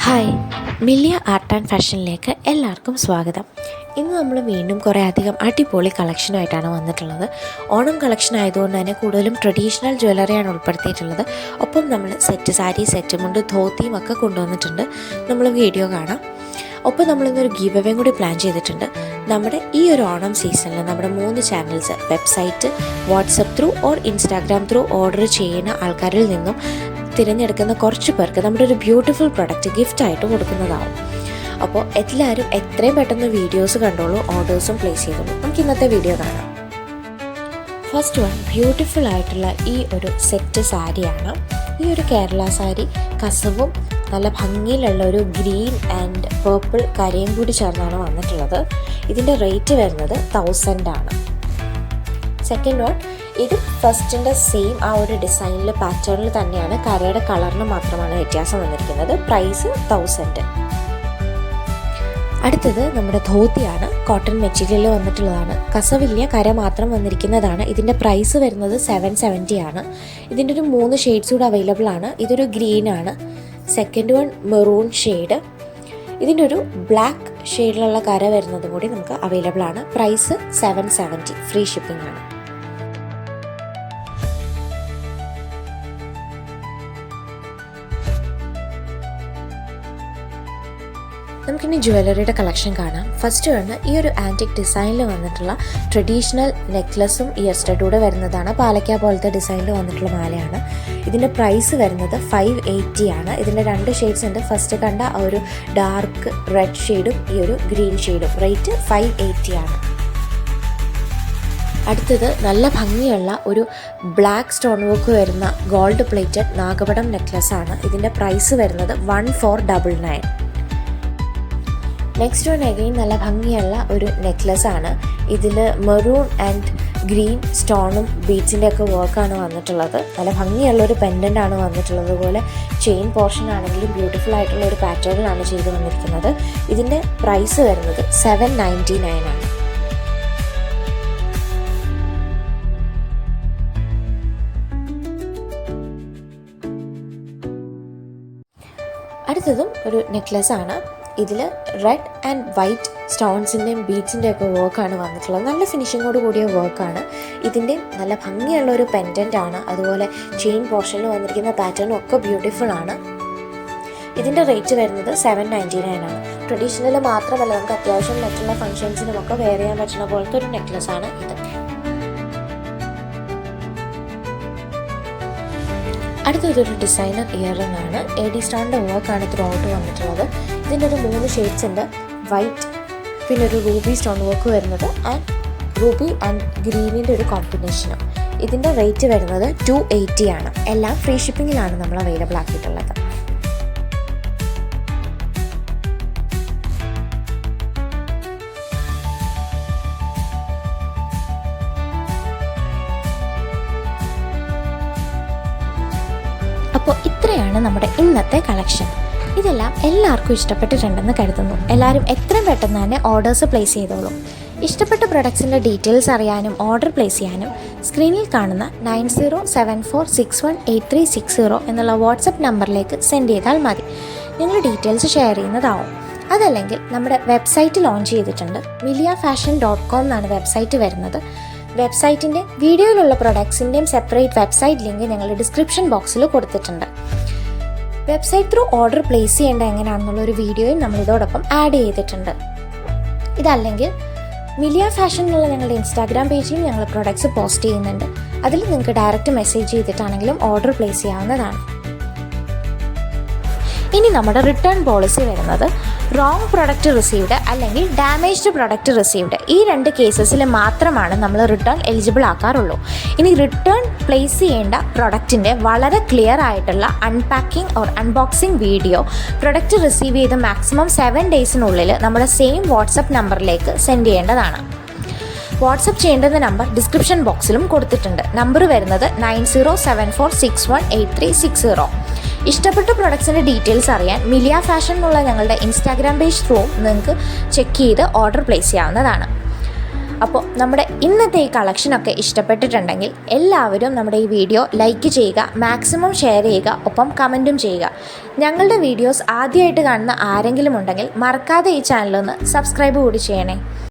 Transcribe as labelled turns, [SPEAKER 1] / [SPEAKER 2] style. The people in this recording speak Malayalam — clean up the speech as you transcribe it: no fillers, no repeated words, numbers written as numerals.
[SPEAKER 1] ഹായ്, മില്ലിയ ആർട്ട് ആൻഡ് ഫാഷനിലേക്ക് എല്ലാവർക്കും സ്വാഗതം. ഇന്ന് നമ്മൾ വീണ്ടും കുറേ അധികം അടിപൊളി കളക്ഷനായിട്ടാണ് വന്നിട്ടുള്ളത്. ഓണം കളക്ഷൻ ആയതുകൊണ്ട് തന്നെ കൂടുതലും ട്രഡീഷണൽ ജ്വല്ലറിയാണ് ഉൾപ്പെടുത്തിയിട്ടുള്ളത്. ഒപ്പം നമ്മൾ സെറ്റ് സാരി, സെറ്റ് മുണ്ട്, ധോത്തിയും ഒക്കെ കൊണ്ടുവന്നിട്ടുണ്ട്. നമ്മൾ വീഡിയോ കാണാം. ഒപ്പം നമ്മളിന്നൊരു ഗീവ് അവേ കൂടി പ്ലാൻ ചെയ്തിട്ടുണ്ട്. നമ്മുടെ ഈ ഒരു ഓണം സീസണിൽ നമ്മുടെ 3 channels website, WhatsApp through or Instagram through order ചെയ്യുന്ന ആൾക്കാരിൽ നിന്നും തിരഞ്ഞെടുക്കുന്ന കുറച്ച് പേർക്ക് നമ്മുടെ ഒരു ബ്യൂട്ടിഫുൾ പ്രൊഡക്റ്റ് ഗിഫ്റ്റായിട്ട് കൊടുക്കുന്നതാവും. അപ്പോൾ എല്ലാവരും എത്രയും പെട്ടെന്ന് വീഡിയോസ് കണ്ടോളൂ, ഓർഡേഴ്സും പ്ലേസ് ചെയ്തോളൂ. നമുക്ക് ഇന്നത്തെ വീഡിയോ കാണാം. ഫസ്റ്റ് വൺ ബ്യൂട്ടിഫുൾ ആയിട്ടുള്ള ഈ ഒരു സെറ്റ് സാരിയാണ്. ഈ ഒരു കേരള സാരി കസവും നല്ല ഭംഗിയിലുള്ള ഒരു ഗ്രീൻ ആൻഡ് പേർപ്പിൾ കരയും കൂടി ചേർന്നാണ് വന്നിട്ടുള്ളത്. ഇതിൻ്റെ റേറ്റ് വരുന്നത് 1000 ആണ്. സെക്കൻഡ് വൺ, ഇത് ഫസ്റ്റിൻ്റെ സെയിം ആ ഒരു ഡിസൈനിൽ പാറ്റേണിൽ തന്നെയാണ്, കരയുടെ കളറിന് മാത്രമാണ് വ്യത്യാസം വന്നിരിക്കുന്നത്. പ്രൈസ് 1000. അടുത്തത് നമ്മുടെ ധോത്തിയാണ്. കോട്ടൺ മെറ്റീരിയൽ വന്നിട്ടുള്ളതാണ്. കസവില്ല, കര മാത്രം വന്നിരിക്കുന്നതാണ്. ഇതിൻ്റെ പ്രൈസ് വരുന്നത് 770 ആണ്. ഇതിൻ്റെ ഒരു 3 ഷെയ്ഡ്സ് കൂടെ അവൈലബിൾ ആണ്. ഇതൊരു ഗ്രീൻ ആണ്. Second one maroon shade. ഇതിൻ്റെ ഒരു ബ്ലാക്ക് ഷെയ്ഡിലുള്ള കര വരുന്നതും കൂടി നമുക്ക് അവൈലബിൾ ആണ്. പ്രൈസ് 770, ഫ്രീ ഷിപ്പിംഗ് ആണ്. നമുക്കിനി ജ്വല്ലറിയുടെ കളക്ഷൻ കാണാം. ഫസ്റ്റ് വന്ന് ഈ ഒരു ആൻറ്റിക് ഡിസൈനിൽ വന്നിട്ടുള്ള ട്രഡീഷണൽ നെക്ലസും ഇയർ സ്റ്റഡൂടെ വരുന്നതാണ്. പാലക്ക പോലത്തെ ഡിസൈനിൽ വന്നിട്ടുള്ള മാലയാണ്. ഇതിൻ്റെ പ്രൈസ് വരുന്നത് 580 ആണ്. ഇതിൻ്റെ 2 ഷെയ്ഡ്സ് ഉണ്ട്. ഫസ്റ്റ് കണ്ട ആ ഒരു ഡാർക്ക് റെഡ് ഷെയ്ഡും ഈ ഒരു ഗ്രീൻ ഷെയ്ഡും. റേറ്റ് 580 ആണ്. അടുത്തത് നല്ല ഭംഗിയുള്ള ഒരു ബ്ലാക്ക് സ്റ്റോൺ വർക്ക് വരുന്ന ഗോൾഡ് പ്ലേറ്റഡ് നാഗപടം നെക്ലസ് ആണ്. ഇതിൻ്റെ പ്രൈസ് വരുന്നത് 1499. നെക്സ്റ്റ് വൺ അഗെയിൻ നല്ല ഭംഗിയുള്ള ഒരു നെക്ലസ് ആണ്. ഇതിൽ മെറൂൺ ആൻഡ് ഗ്രീൻ സ്റ്റോണും ബീഡ്സിൻ്റെ ഒക്കെ വർക്കാണ് വന്നിട്ടുള്ളത്. നല്ല ഭംഗിയുള്ളൊരു പെൻഡൻ്റ് ആണ് വന്നിട്ടുള്ളത്. അതുപോലെ ചെയിൻ പോർഷൻ ആണെങ്കിലും ബ്യൂട്ടിഫുൾ ആയിട്ടുള്ള ഒരു പാറ്റേണിലാണ് ചെയ്ത് വന്നിരിക്കുന്നത്. ഇതിൻ്റെ പ്രൈസ് വരുന്നത് 799 ആണ്. അടുത്തതും ഒരു നെക്ലസ് ആണ്. ഇതിൽ റെഡ് ആൻഡ് വൈറ്റ് സ്റ്റോൺസിൻ്റെയും ബീഡ്സിൻ്റെ ഒക്കെ വർക്കാണ് വന്നിട്ടുള്ളത്. നല്ല ഫിനിഷിങ്ങോട് കൂടിയ വർക്കാണ്. ഇതിൻ്റെ നല്ല ഭംഗിയുള്ള ഒരു പെൻഡൻ്റ് ആണ്. അതുപോലെ ചെയിൻ പോർഷനിൽ വന്നിരിക്കുന്ന പാറ്റേണും ഒക്കെ ബ്യൂട്ടിഫുൾ ആണ്. ഇതിൻ്റെ റേറ്റ് വരുന്നത് 799 ആണ്. ട്രഡീഷണൽ മാത്രമല്ല, നമുക്ക് അത്യാവശ്യം മറ്റുള്ള ഫംഗ്ഷൻസിനുമൊക്കെ വെയർ ചെയ്യാൻ പറ്റുന്ന പോലത്തെ ഒരു നെക്ലസ് ആണ് ഇത്. അടുത്തതൊരു ഡിസൈനർ ഇയറിംഗ് ആണ്. AD സ്റ്റോണിൻ്റെ വർക്കാണ് ത്രൂ ഔട്ട് വന്നിട്ടുള്ളത്. ഇതിൻ്റെ ഒരു 3 ഷെയ്ഡ്സ് ഉണ്ട്. വൈറ്റ്, പിന്നെ ഒരു റൂബി സ്റ്റോൺ വർക്ക് വരുന്നത് ആൻഡ് റൂബി ആൻഡ് ഗ്രീനിൻ്റെ ഒരു കോമ്പിനേഷനും. ഇതിൻ്റെ റേറ്റ് വരുന്നത് 280 ആണ്. എല്ലാം ഫ്രീ ഷിപ്പിങ്ങിലാണ് നമ്മൾ അവൈലബിൾ ആക്കിയിട്ടുള്ളത്. അപ്പോൾ ഇത്രയാണ് നമ്മുടെ ഇന്നത്തെ കളക്ഷൻ. ഇതെല്ലാം എല്ലാവർക്കും ഇഷ്ടപ്പെട്ടിട്ടുണ്ടെന്ന് കരുതുന്നു. എല്ലാവരും എത്രയും പെട്ടെന്ന് തന്നെ ഓർഡേഴ്സ് പ്ലേസ് ചെയ്തോളൂ. ഇഷ്ടപ്പെട്ട പ്രൊഡക്ട്സിൻ്റെ ഡീറ്റെയിൽസ് അറിയാനും ഓർഡർ പ്ലേസ് ചെയ്യാനും സ്ക്രീനിൽ കാണുന്ന 9074618360 എന്നുള്ള വാട്സപ്പ് നമ്പറിലേക്ക് സെൻഡ് ചെയ്താൽ മതി. ഞങ്ങൾ ഡീറ്റെയിൽസ് ഷെയർ ചെയ്യുന്നതാവും. അതല്ലെങ്കിൽ നമ്മുടെ വെബ്സൈറ്റ് ലോഞ്ച് ചെയ്തിട്ടുണ്ട്. miliafashion.com എന്നാണ് വെബ്സൈറ്റ് വരുന്നത്. വെബ്സൈറ്റിൻ്റെ വീഡിയോയിലുള്ള പ്രൊഡക്ട്സിൻ്റെയും സെപ്പറേറ്റ് വെബ്സൈറ്റ് ലിങ്ക് ഞങ്ങൾ ഡിസ്ക്രിപ്ഷൻ ബോക്സിൽ കൊടുത്തിട്ടുണ്ട്. വെബ്സൈറ്റ് ത്രൂ ഓർഡർ പ്ലേസ് ചെയ്യേണ്ട എങ്ങനെയാണെന്നുള്ളൊരു വീഡിയോയും നമ്മൾ ഇതോടൊപ്പം ആഡ് ചെയ്തിട്ടുണ്ട്. ഇതല്ലെങ്കിൽ മിലിയ ഫാഷൻ എന്നുള്ള ഞങ്ങളുടെ ഇൻസ്റ്റാഗ്രാം പേജിൽ ഞങ്ങൾ പ്രൊഡക്ട്സ് പോസ്റ്റ് ചെയ്യുന്നുണ്ട്. അതിൽ നിങ്ങൾക്ക് ഡയറക്റ്റ് മെസ്സേജ് ചെയ്തിട്ടാണെങ്കിലും ഓർഡർ പ്ലേസ് ചെയ്യാവുന്നതാണ്. ഇനി നമ്മുടെ റിട്ടേൺ പോളിസി വരുന്നത് റോങ് പ്രൊഡക്റ്റ് റിസീവ്ഡ് അല്ലെങ്കിൽ ഡാമേജ്ഡ് പ്രൊഡക്റ്റ് റിസീവ്ഡ്, ഈ 2 കേസസിൽ മാത്രമാണ് നമ്മൾ റിട്ടേൺ എലിജിബിൾ ആക്കാറുള്ളൂ. ഇനി റിട്ടേൺ പ്ലേസ് ചെയ്യേണ്ട പ്രൊഡക്റ്റിൻ്റെ വളരെ ക്ലിയർ ആയിട്ടുള്ള unpacking or unboxing video product receive ചെയ്ത് മാക്സിമം 7 ഡേയ്സിനുള്ളിൽ നമ്മുടെ സെയിം വാട്സപ്പ് നമ്പറിലേക്ക് സെൻഡ് ചെയ്യേണ്ടതാണ്. വാട്സപ്പ് ചെയ്യേണ്ടുന്ന നമ്പർ ഡിസ്ക്രിപ്ഷൻ ബോക്സിലും കൊടുത്തിട്ടുണ്ട്. നമ്പർ വരുന്നത് 9074618360. ഇഷ്ടപ്പെട്ട പ്രൊഡക്ട്സിൻ്റെ ഡീറ്റെയിൽസ് അറിയാൻ മിലിയ ഫാഷൻ എന്നുള്ള ഞങ്ങളുടെ ഇൻസ്റ്റാഗ്രാം പേജ് ത്രൂ നിങ്ങൾക്ക് ചെക്ക് ചെയ്ത് ഓർഡർ പ്ലേസ് ചെയ്യാവുന്നതാണ്. അപ്പോൾ നമ്മുടെ ഇന്നത്തെ ഈ കളക്ഷനൊക്കെ ഇഷ്ടപ്പെട്ടിട്ടുണ്ടെങ്കിൽ എല്ലാവരും നമ്മുടെ ഈ വീഡിയോ ലൈക്ക് ചെയ്യുക, മാക്സിമം ഷെയർ ചെയ്യുക, ഒപ്പം കമൻറ്റും ചെയ്യുക. ഞങ്ങളുടെ വീഡിയോസ് ആദ്യമായിട്ട് കാണുന്ന ആരെങ്കിലും ഉണ്ടെങ്കിൽ മറക്കാതെ ഈ ചാനലൊന്ന് സബ്സ്ക്രൈബ് കൂടി ചെയ്യണേ.